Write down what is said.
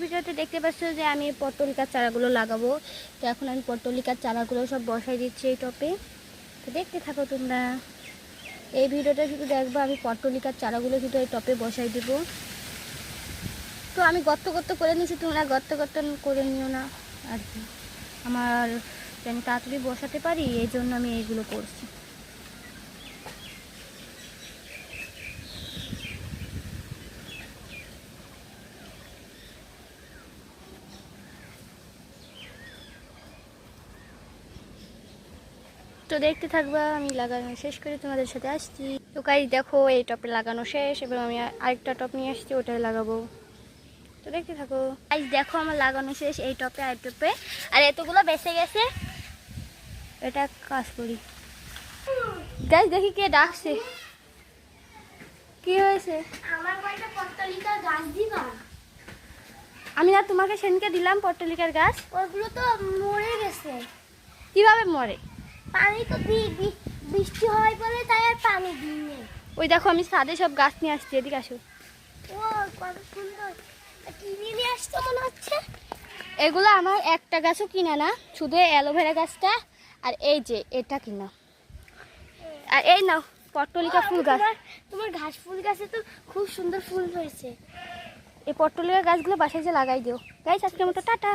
ভিডিওতে দেখতে পাচ্ছ যে আমি পট্টলিকার চারাগুলো লাগাবো। তো এখন আমি পট্টলিকার চারাগুলো সব বসাই দিচ্ছি এই টপে। তো দেখতে থাকো তোমরা এই ভিডিওটা, শুধু দেখবো আমি পট্টলিকার চারাগুলো শুধু এই টপে বসাই দেব। তো আমি গর্ত গর্ত করে নিয়েছি, তোমরা গর্ত গর্ত করে নিও না আর কি। আমার আমি তাড়াতাড়ি বসাতে পারি এই জন্য আমি এইগুলো করছি। তো দেখতে থাকবা, আমি লাগানো শেষ করে তোমাদের সাথে আসছি। তো গাইস দেখো এই টপে লাগানো শেষ এবং আমি আরেকটা টপ নিয়ে আসছি, ওটাই লাগাবো। তো দেখতে থাকো গাইস, দেখো আমার লাগানো শেষ এই টপে আর টপে, আর এতগুলো বেঁচে গেছে। এটা কাজ করি গাইস, দেখি কে ডাকছে। কি হয়েছে? আমার কয়টা পট্টলিকার গাছ দিবা? আমি না তোমাকে সেনকে দিলাম পট্টলিকার গাছ, ওগুলো তো মরে গেছে। কিভাবে মরে? পানি তো বৃষ্টি হয় বলে তাই আর পানি দিইনি। ওই দেখো আমি ছাদে সব গাছ নিয়ে আসছি, এদিকে আসো। ও কত সুন্দর, কিনে নিয়ে আসতে মনে হচ্ছে। এগুলো আমার একটা গাছও কিনা না, শুধু অ্যালোভেরা গাছটা আর এই যে এটা কিনা। আর এই নাও পট্টলিকা ফুল গাছ। তোমার ঘাস ফুল গাছে তো খুব সুন্দর ফুল হয়েছে। এই পট্টলিকা গাছগুলো বাসায় যে লাগাই দিও গাইস। আজকের মতো টাটা।